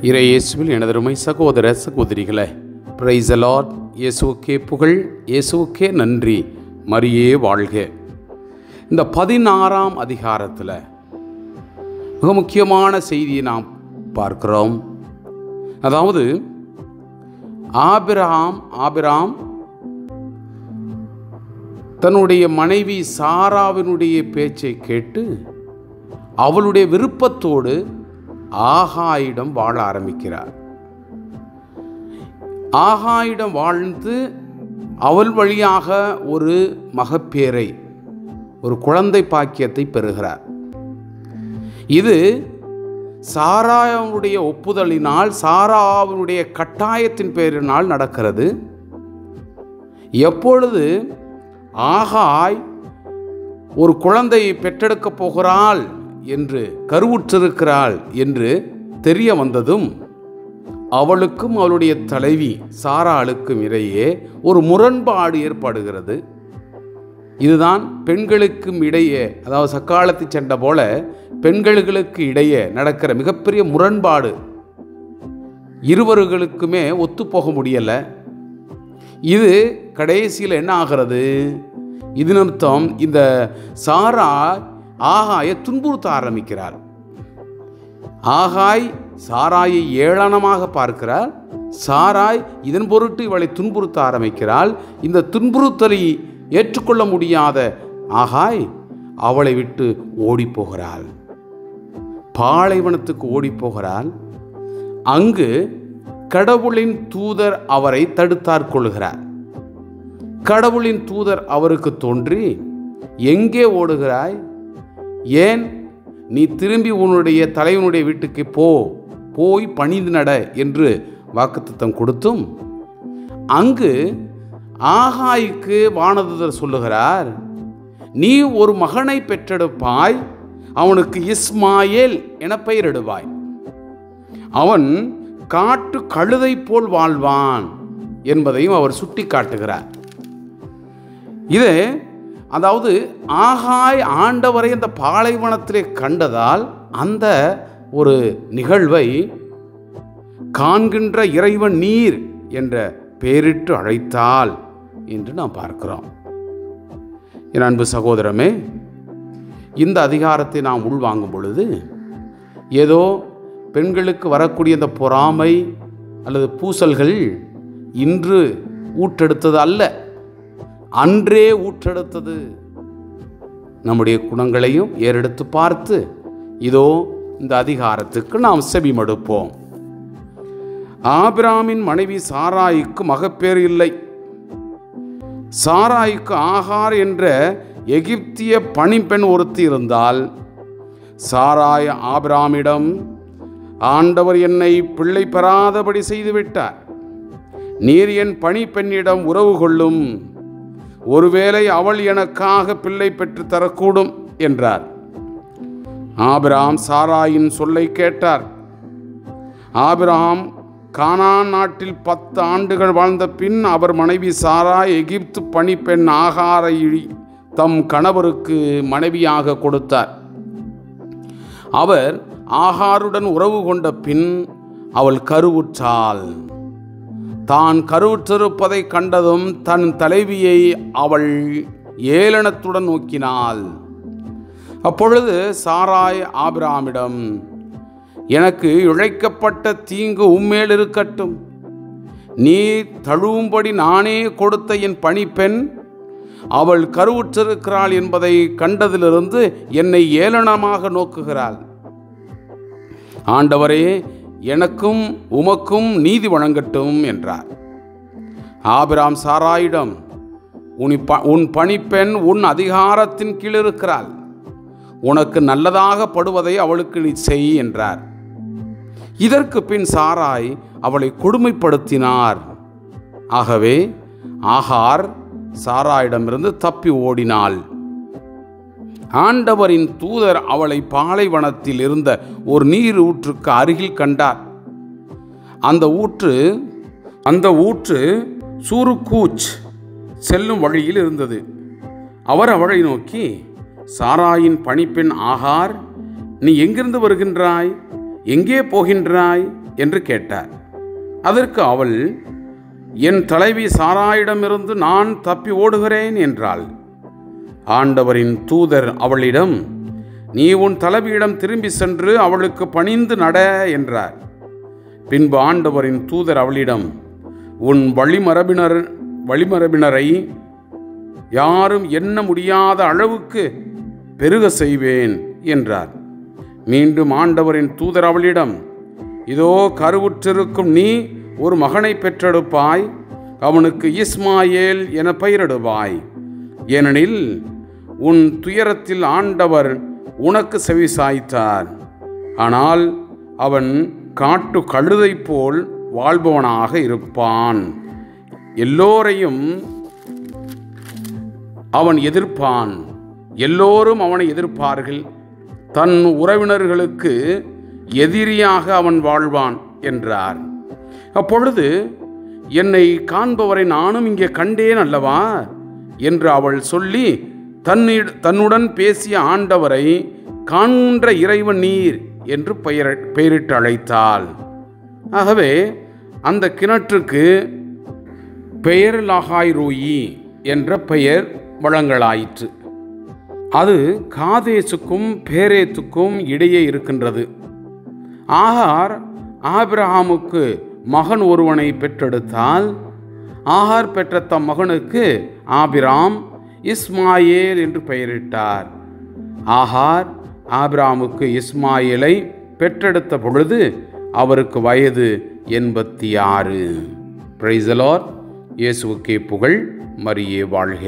இறை இயேசுவில் எனதருமை சகோதர சகோதரிகளே, பிரைஸ் தி லார்ட். இயேசுவுக்கே புகழ், இயேசுவுக்கே நன்றி, மரியே வாழ்க. இந்த 16ஆம் அதிகாரத்தில் மிக முக்கியமான செய்தியை நாம் பார்க்கிறோம். அதாவது ஆபிரகாம் தன்னுடைய மனைவி சாராவினுடைய பேச்சை கேட்டு அவளுடைய விருப்பத்தோடு ஆகாயிடம் வாழ ஆரம்பிக்கிறார். ஆகாயிடம் வாழ்ந்து அவள் வழியாக ஒரு மகப்பேரை, ஒரு குழந்தை பாக்கியத்தை பெறுகிறார். இது சாராவுடைய ஒப்புதலினால், சாராவுடைய கட்டாயத்தின் பேரினால் நடக்கிறது. எப்பொழுது ஆகாய் ஒரு குழந்தையை பெற்றெடுக்கப் போகிறாள் என்று, கருவுற்றிருக்கிறாள் என்று தெரிய வந்ததும் அவளுக்கும் அவளுடைய தலைவி சாராளுக்கும் இடையே ஒரு முரண்பாடு ஏற்படுகிறது. இதுதான் பெண்களுக்கும் இடையே, அதாவது சக்காலத்து சண்டை போல பெண்களுக்கு இடையே நடக்கிற மிகப்பெரிய முரண்பாடு. இருவர்களுக்குமே ஒத்துப்போக முடியலை. இது கடைசியில் என்ன ஆகிறது? இது நிமித்தம் இந்த சாரா ஆகாயை துன்புறுத்த ஆரம்பிக்கிறார். ஆகாய் சாராயை ஏளனமாக பார்க்கிறார். சாராய் இதன் பொருட்டு இவளை துன்புறுத்த ஆரம்பிக்கிறாள். இந்த துன்புறுத்தலை ஏற்றுக்கொள்ள முடியாத ஆகாய் அவளை விட்டு ஓடிப்போகிறாள். பாலைவனத்துக்கு ஓடிப்போகிறாள். அங்கு கடவுளின் தூதர் அவரை தடுத்தாற் கடவுளின் தூதர் அவருக்கு தோன்றி, எங்கே ஓடுகிறாய்? ஏன் நீ திரும்பி உன்னுடைய தலைவனுடைய வீட்டுக்கு போய் பணிந்து நட என்று வாக்குத்தத்தம் கொடுத்தும், அங்கு ஆகாய்க்கு வானதூதர் சொல்லுகிறார், நீ ஒரு மகனை பெற்றெடுப்பாய், அவனுக்கு இஸ்மாயேல் என பெயரிடுவாய். அவன் காட்டு கழுதை போல் வாழ்வான் என்பதையும் அவர் சுட்டி காட்டுகிறார். இது அதாவது ஆகாய் ஆண்டவரை அந்த பாலைவனத்திலே கண்டதால் அந்த ஒரு நிகழ்வை காண்கின்ற இறைவன் நீர் என்ற பெயரிட்டு அழைத்தாள் என்று நாம் பார்க்கிறோம். என் அன்பு சகோதரமே, இந்த அதிகாரத்தை நாம் உள்வாங்கும் பொழுது ஏதோ பெண்களுக்கு வரக்கூடிய இந்த பொறாமை அல்லது பூசல்கள் இன்று ஊற்றெடுத்தது அல்ல, அன்றே ஊற்றெடுத்தது. நம்முடைய குணங்களையும் ஏறெடுத்து பார்த்து இதோ இந்த அதிகாரத்துக்கு நாம் செவிமடுப்போம். ஆபிராமின் மனைவி சாராய்க்கு மகப்பேறு இல்லை. சாராய்க்கு ஆகார் என்ற எகிப்திய பணிப்பெண் ஒருத்தி இருந்தால், சாராய் ஆபிராமிடம், ஆண்டவர் என்னை பிள்ளை பெறாதபடி செய்துவிட்டார், நீர் என் பணிப்பெண்ணிடம் உறவு கொள்ளும், ஒருவேளை அவள் எனக்காக பிள்ளை பெற்று தரக்கூடும் என்றார். ஆபிராம் சாராயின் சொல்லை கேட்டார். ஆபிராம் கானான் நாட்டில் 10 ஆண்டுகள் வாழ்ந்த பின் அவர் மனைவி சாராய் எகிப்து பணிப்பெண் ஆகாரை தம் கணவருக்கு மனைவியாக கொடுத்தார். அவர் ஆகாருடன் உறவு கொண்ட பின் அவள் கருவுற்றாள். தான் கருவுற்றிருப்பதை கண்டதும் தன் தலைவியை அவள் ஏளனத்துடன் நோக்கினாள். அப்பொழுது சாராய் ஆபிராமிடம், எனக்கு இழைக்கப்பட்ட தீங்கு உம்மேல் இருக்கட்டும், நீ தழுவும்படி நானே கொடுத்த என் பணிப்பெண் அவள் கருவுற்றிருக்கிறாள் என்பதை கண்டதிலிருந்து என்னை ஏளனமாக நோக்குகிறாள். ஆண்டவரே, எனக்கும் உமக்கும் நீதி வழங்கட்டும் என்றார். ஆபிராம் சாராயிடம், உன் பணிப்பெண் உன் அதிகாரத்தின் கீழ் இருக்கிறாள், உனக்கு நல்லதாக படுவதை அவளுக்கு நீ செய் என்றார். இதற்கு பின் சாராய் அவளை கொடுமைப்படுத்தினார். ஆகவே ஆகார் சாராயிடமிருந்து தப்பி ஓடினாள். ஆண்டவரின் தூதர் அவளை பாலைவனத்தில் இருந்த ஒரு நீர் ஊற்றுக்கு அருகில் கண்டார். அந்த ஊற்று சூருக்கூச் செல்லும் வழியில் இருந்தது. அவர் அவளை நோக்கி, சாராயின் பணிப்பெண் ஆகார், நீ எங்கிருந்து வருகின்றாய், எங்கே போகின்றாய் என்று கேட்டார். அதற்கு அவள், என் தலைவி சாராயிடமிருந்து நான் தப்பி ஓடுகிறேன் என்றாள். ஆண்டவரின் தூதர் அவளிடம், நீ உன் தலைவியிடம் திரும்பி சென்று அவளுக்கு பணிந்து நட என்றார். பின்பு ஆண்டவரின் தூதர் அவளிடம், உன் வழிமரபினரை யாரும் எண்ண முடியாத அளவுக்கு பெருக செய்வேன் என்றார். மீண்டும் ஆண்டவரின் தூதர் அவளிடம், இதோ கருவுற்றிருக்கும் நீ ஒரு மகனை பெற்றெடுப்பாய், அவனுக்கு இஸ்மாயேல் என பெயரிடுவாய். ஏனெனில் உன் துயரத்தில் ஆண்டவர் உனக்கு செவிசாய்த்தார். ஆனால் அவன் காட்டு கழுதை போல் வாழ்பவனாக இருப்பான். எல்லோரையும் அவன் எதிர்ப்பான், எல்லோரும் அவனை எதிர்ப்பார்கள். தன் உறவினர்களுக்கு எதிரியாக அவன் வாழ்வான் என்றார். அப்பொழுது, என்னை காண்பவரை நானும் இங்கே கண்டேன் அல்லவா என்று அவள் சொல்லி தன்னுடன் பேசிய ஆண்டவரை காண்கின்ற இறைவன் நீர் என்று பெயரிட்டு அழைத்தாள். ஆகவே அந்த கிணற்றுக்கு பெயர் லகாய்ரோயி என்ற பெயர் வழங்கலாயிற்று. அது காதேசுக்கும் பேரேத்துக்கும் இடையே இருக்கின்றது. ஆகார் ஆபிரகாமுக்கு மகன் ஒருவனை பெற்றெடுத்தால், ஆகார் பெற்ற தம் மகனுக்கு ஆபிராம் இஸ்மாயேல் என்று பெயரிட்டார். ஆகார் ஆபிராமுக்கு இஸ்மாயேலை பெற்றெடுத்த பொழுது அவருக்கு வயது 86. Praise the Lord. இயேசுவுக்கே புகழ். மரியே வாழ்க.